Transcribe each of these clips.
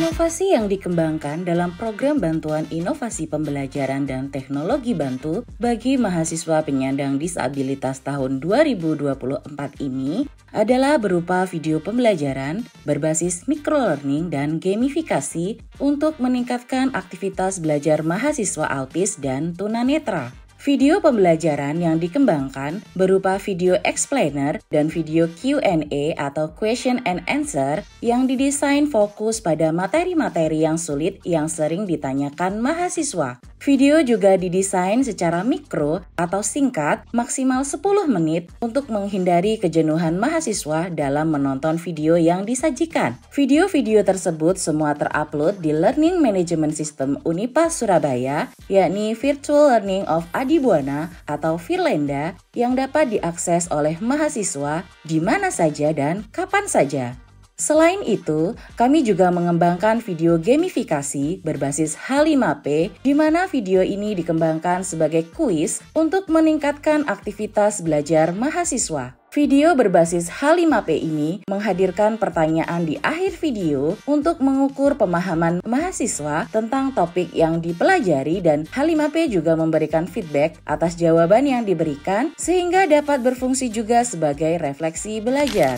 Inovasi yang dikembangkan dalam program bantuan inovasi pembelajaran dan teknologi bantu bagi mahasiswa penyandang disabilitas tahun 2024 ini adalah berupa video pembelajaran berbasis microlearning dan gamifikasi untuk meningkatkan aktivitas belajar mahasiswa autis dan tunanetra. Video pembelajaran yang dikembangkan berupa video explainer dan video Q&A atau question and answer yang didesain fokus pada materi-materi yang sulit yang sering ditanyakan mahasiswa. Video juga didesain secara mikro atau singkat maksimal 10 menit untuk menghindari kejenuhan mahasiswa dalam menonton video yang disajikan. Video-video tersebut semua terupload di Learning Management System Unipa Surabaya, yakni Virtual Learning of Adibuana atau Virlenda yang dapat diakses oleh mahasiswa di mana saja dan kapan saja. Selain itu, kami juga mengembangkan video gamifikasi berbasis H5P di mana video ini dikembangkan sebagai kuis untuk meningkatkan aktivitas belajar mahasiswa. Video berbasis H5P ini menghadirkan pertanyaan di akhir video untuk mengukur pemahaman mahasiswa tentang topik yang dipelajari dan H5P juga memberikan feedback atas jawaban yang diberikan sehingga dapat berfungsi juga sebagai refleksi belajar.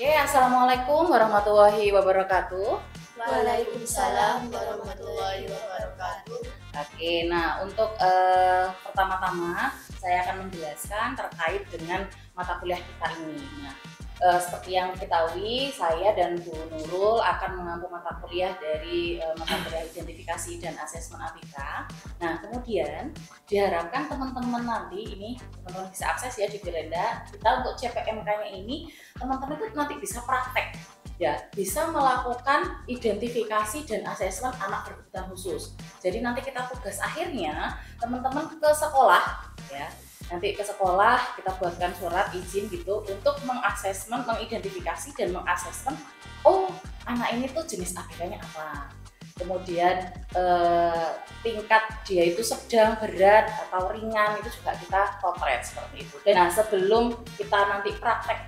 Assalamualaikum warahmatullahi wabarakatuh. Waalaikumsalam warahmatullahi wabarakatuh. Oke, nah untuk pertama-tama saya akan menjelaskan terkait dengan mata kuliah kita ini. Nah, seperti yang diketahui, saya dan Bu Nurul akan mengampu mata kuliah dari mata kuliah identifikasi dan asesmen ABK. Nah, kemudian diharapkan teman-teman nanti ini teman-teman bisa akses ya di Virlenda. Kita untuk CPMK-nya ini teman-teman itu nanti bisa praktek. Ya, bisa melakukan identifikasi dan asesmen anak berkebutuhan khusus. Jadi nanti kita tugas akhirnya teman-teman ke sekolah ya. Nanti ke sekolah kita buatkan surat izin gitu untuk mengasesmen, mengidentifikasi dan mengasesmen oh anak ini tuh jenis ABK-nya apa. Kemudian tingkat dia itu sedang, berat atau ringan itu juga kita potret seperti itu. Dan nah, sebelum kita nanti praktek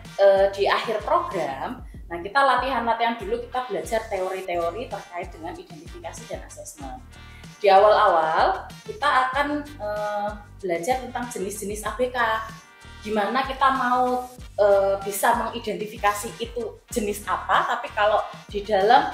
di akhir program, nah kita latihan-latihan dulu, kita belajar teori-teori terkait dengan identifikasi dan asesmen. Di awal-awal kita akan belajar tentang jenis-jenis ABK. Gimana kita mau bisa mengidentifikasi itu jenis apa, tapi kalau di dalam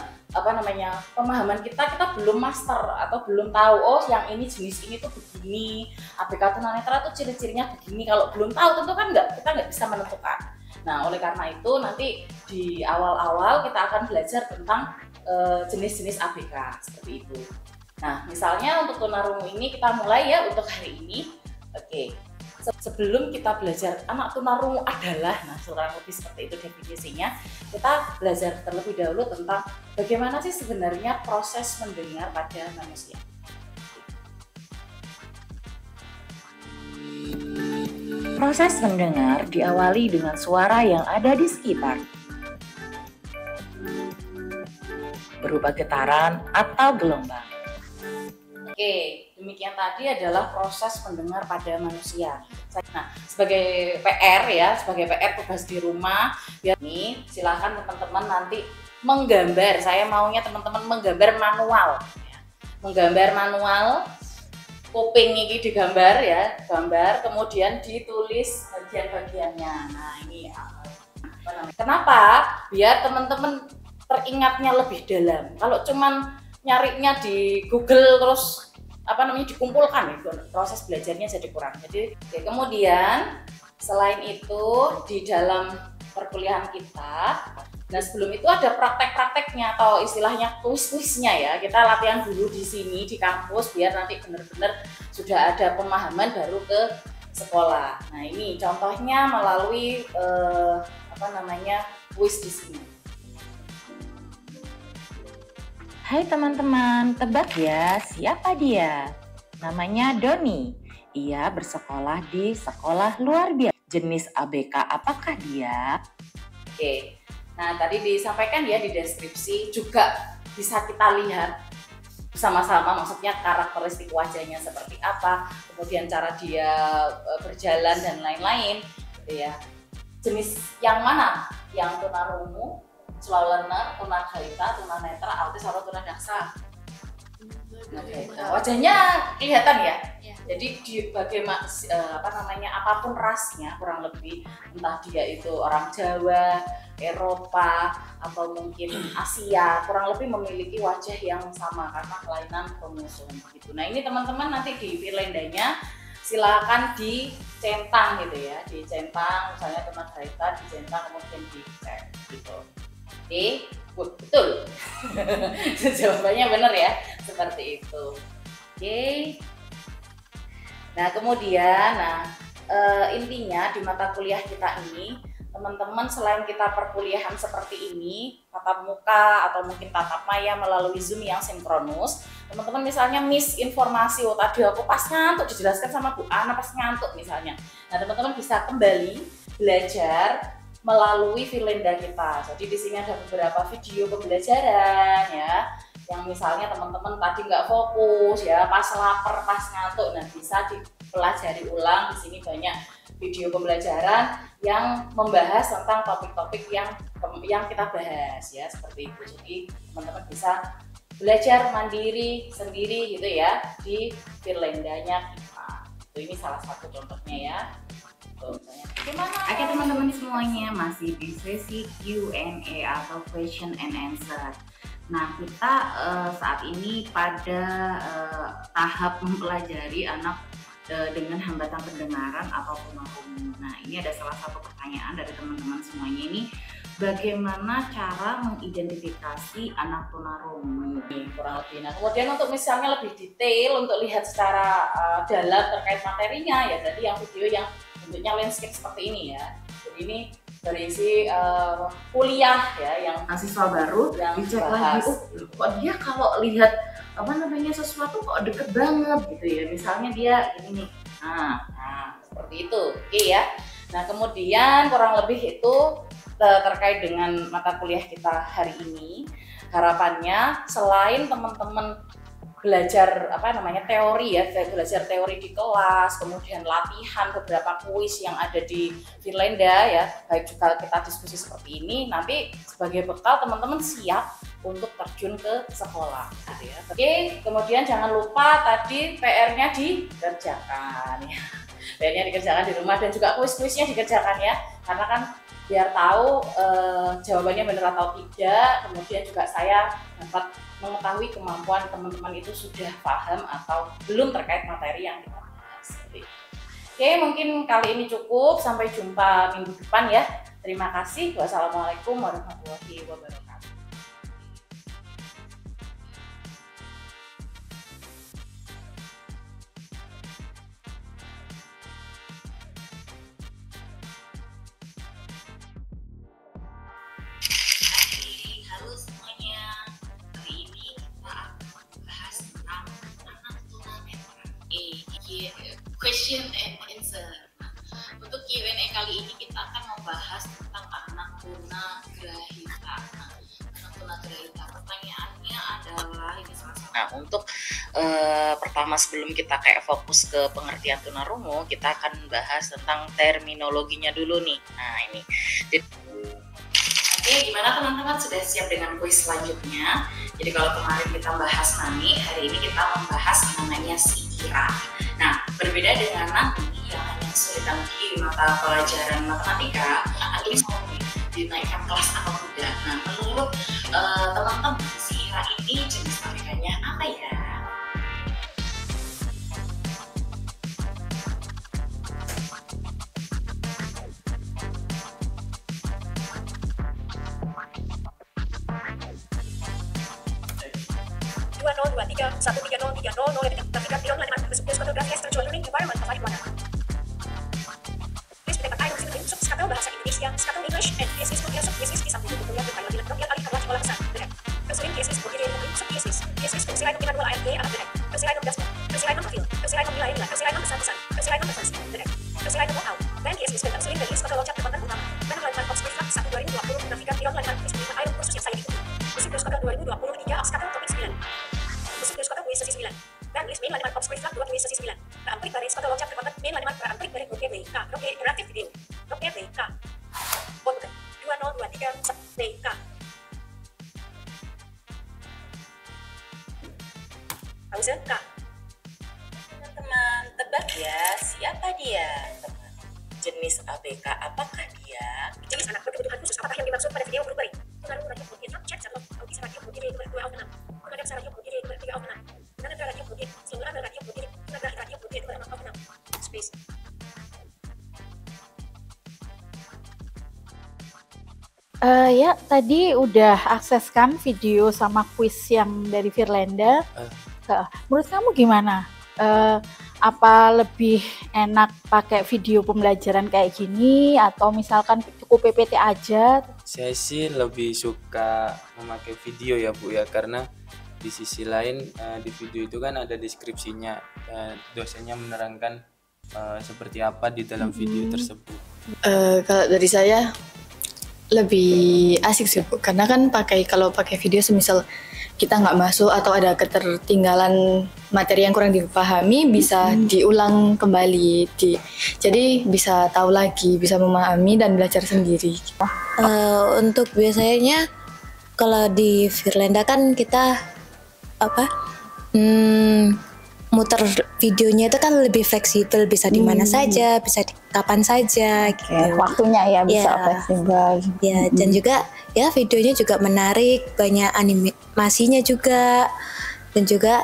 pemahaman kita belum master atau belum tahu oh yang ini jenis ini tuh begini, ABK tunanetra tuh ciri-cirinya begini. Kalau belum tahu tentu kan kita nggak bisa menentukan. Nah, oleh karena itu nanti di awal-awal kita akan belajar tentang jenis-jenis ABK seperti itu. Nah, misalnya untuk tunarungu ini kita mulai ya untuk hari ini. Oke, sebelum kita belajar anak tunarungu adalah, nah kurang lebih seperti itu definisinya. Kita belajar terlebih dahulu tentang bagaimana sih sebenarnya proses mendengar pada manusia. Proses mendengar diawali dengan suara yang ada di sekitar, berupa getaran atau gelombang. Oke, demikian tadi adalah proses mendengar pada manusia. Nah, sebagai PR ya, sebagai PR tugas di rumah, ya nih silakan teman-teman nanti menggambar. Saya maunya teman-teman menggambar manual. Menggambar manual, kuping ini digambar ya, gambar, kemudian ditulis bagian-bagiannya. Nah, ini kenapa? Biar teman-teman teringatnya lebih dalam. Kalau cuman nyarinya di Google terus dikumpulkan itu proses belajarnya jadi kurang. Jadi kemudian selain itu di dalam perkuliahan kita, nah sebelum itu ada praktek-prakteknya atau istilahnya kuis-kuisnya ya. Kita latihan dulu di sini di kampus biar nanti benar-benar sudah ada pemahaman baru ke sekolah. Nah ini contohnya melalui kuis di sini. Hai teman-teman, tebak ya siapa dia? Namanya Doni. Ia bersekolah di sekolah luar biasa. Jenis ABK apakah dia? Oke, nah tadi disampaikan ya di deskripsi juga bisa kita lihat bersama-sama, maksudnya karakteristik wajahnya seperti apa, kemudian cara dia berjalan dan lain-lain gitu ya. Jenis yang mana? Yang tunarungu slow learner, tunagrahita, tunanetra, autis atau tunadaksa? Oke, wajahnya kelihatan ya. Ya. Jadi apapun rasnya kurang lebih, entah dia itu orang Jawa, Eropa atau mungkin Asia, kurang lebih memiliki wajah yang sama karena kelainan kromosom gitu. Nah, ini teman-teman nanti di Finlandanya silakan dicentang gitu ya, dicentang misalnya tunagrahita, dicentang kemudian dicek gitu. Oke, betul. Jawabannya benar ya, seperti itu. Oke. Nah, kemudian, intinya di mata kuliah kita ini, teman-teman selain kita perkuliahan seperti ini, tatap muka atau mungkin tatap maya melalui Zoom yang sinkronus, teman-teman misalnya miss informasi, oh tadi aku pas ngantuk dijelaskan sama Bu Ana pas ngantuk misalnya. Nah, teman-teman bisa kembali belajar melalui Finlenda kita. Jadi di sini ada beberapa video pembelajaran ya, yang misalnya teman-teman tadi nggak fokus ya, pas lapar, pas ngantuk, nah bisa dipelajari ulang. Di sini banyak video pembelajaran yang membahas tentang topik-topik yang kita bahas ya, seperti itu. Jadi teman-teman bisa belajar mandiri sendiri gitu ya di Finlandanya kita. Itu ini salah satu contohnya ya. Gimana? Oke teman-teman semuanya, masih di sesi Q&A atau question and answer. Nah, kita saat ini pada tahap mempelajari anak dengan hambatan pendengaran atau tunarungu. Nah, ini ada salah satu pertanyaan dari teman-teman semuanya ini, bagaimana cara mengidentifikasi anak tunarungu? Kurang lebih. Nah, kemudian untuk misalnya lebih detail untuk lihat secara dalam terkait materinya ya, tadi yang video yang bentuknya landscape seperti ini ya. Jadi ini berisi kuliah ya, yang mahasiswa baru yang dicek lagi, kok dia kalau lihat sesuatu kok deket banget gitu ya, misalnya dia ini nih, nah seperti itu. Oke ya. Nah, kemudian kurang lebih itu terkait dengan mata kuliah kita hari ini. Harapannya selain teman-teman belajar teori ya, belajar teori di kelas, kemudian latihan beberapa kuis yang ada di Finlanda ya, baik juga kita diskusi seperti ini, nanti sebagai bekal teman-teman siap untuk terjun ke sekolah gitu ya. Oke, kemudian jangan lupa tadi PR-nya dikerjakan ya. PR-nya dikerjakan di rumah dan juga kuis-kuisnya dikerjakan ya, karena kan biar tahu jawabannya benar atau tidak, kemudian juga saya dapat mengetahui kemampuan teman-teman itu sudah paham atau belum terkait materi yang kita bahas. Oke, mungkin kali ini cukup, sampai jumpa minggu depan ya. Terima kasih. Wassalamualaikum warahmatullahi wabarakatuh. Halo semuanya, hari ini kita akan membahas tentang anak tunanetra. Question and answer. Untuk Q&A kali ini kita akan membahas tentang anak tunagrahita. Anak tunagrahita, pertanyaannya adalah ini sama-sama. Nah, untuk pertama sebelum kita kayak fokus ke pengertian tunarungu, kita akan bahas tentang terminologinya dulu nih. Nah, ini. Oke, gimana teman-teman, sudah siap dengan kuis selanjutnya? Jadi kalau kemarin kita bahas nani, hari ini kita membahas namanya siirah. Nah, berbeda dengan nani yang hanya kesulitan di mata pelajaran matematika, ini mau dinaikkan kelas atau tidak. Nah, menurut teman-teman, siirah ini jenis tarikannya apa ya? Bahasa Indonesia, Skatel English, and thesis disambung kuliah berbayar di laptop alih karena sekolah besar. Presiden thesis berdiri dari subthesis, thesis fungsi dengan dua AMG alat berat, persiraian dasar, persiraian profil, persiraian nilai, persiraian besar-besar, persiraian referensi, berat, persiraian know-how, dan thesis dan terselin dari skala loncat kekuatan utama, dan melakukan Oxford Flag 1 2020 grafika Pion Lantan Quiz 5 air kursus yang saya ikuti. Musik Skala 2023 Skatel topik 9. Musik Skala quiz sesi 9. Dan list main Lantan Oxford Flag 2 quiz sesi 9. Keampuit dari skala loncat kekuatan main Ya, tadi udah akses kan video sama kuis yang dari Firlanda. Menurut kamu gimana? Apa lebih enak pakai video pembelajaran kayak gini atau misalkan cukup PPT aja? Saya sih lebih suka memakai video ya Bu ya, karena di sisi lain di video itu kan ada deskripsinya, dosennya menerangkan seperti apa di dalam video tersebut. Kalau dari saya lebih asik sih Bu, karena kan kalau pakai video semisal kita nggak masuk atau ada ketertinggalan materi yang kurang dipahami bisa diulang kembali, jadi bisa tahu lagi, bisa memahami dan belajar sendiri. Untuk biasanya kalau di Firlanda kan kita muter videonya itu kan lebih fleksibel, bisa di mana saja, bisa di kapan saja gitu. Waktunya ya bisa fleksibel. Ya, dan juga ya videonya juga menarik, banyak animasinya juga, dan juga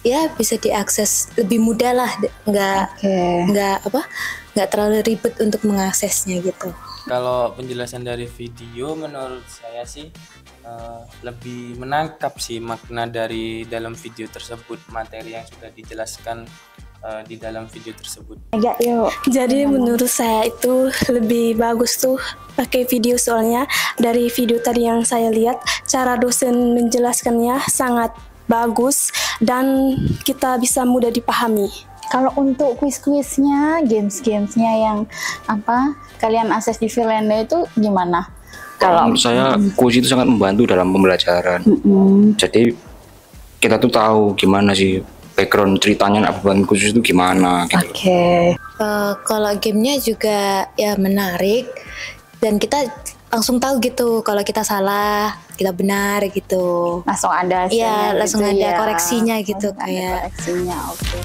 ya bisa diakses lebih mudah lah, nggak terlalu ribet untuk mengaksesnya gitu. Kalau penjelasan dari video menurut saya sih lebih menangkap sih makna dari dalam video tersebut, materi yang sudah dijelaskan di dalam video tersebut. Jadi menurut saya itu lebih bagus tuh pakai video, soalnya dari video tadi yang saya lihat cara dosen menjelaskannya sangat bagus dan kita bisa mudah dipahami. Kalau untuk kuis-kuisnya, games-gamesnya yang kalian akses di Firlanda itu gimana? Kalau menurut saya kuis itu sangat membantu dalam pembelajaran. Jadi kita tuh tahu gimana sih background ceritanya buat kuis itu gimana gitu. Kalau gamenya juga ya menarik, dan kita langsung tahu gitu kalau kita salah, kita benar gitu. Langsung ada Iya, langsung gitu ada ya. koreksinya gitu, Langsung ada koreksinya, oke.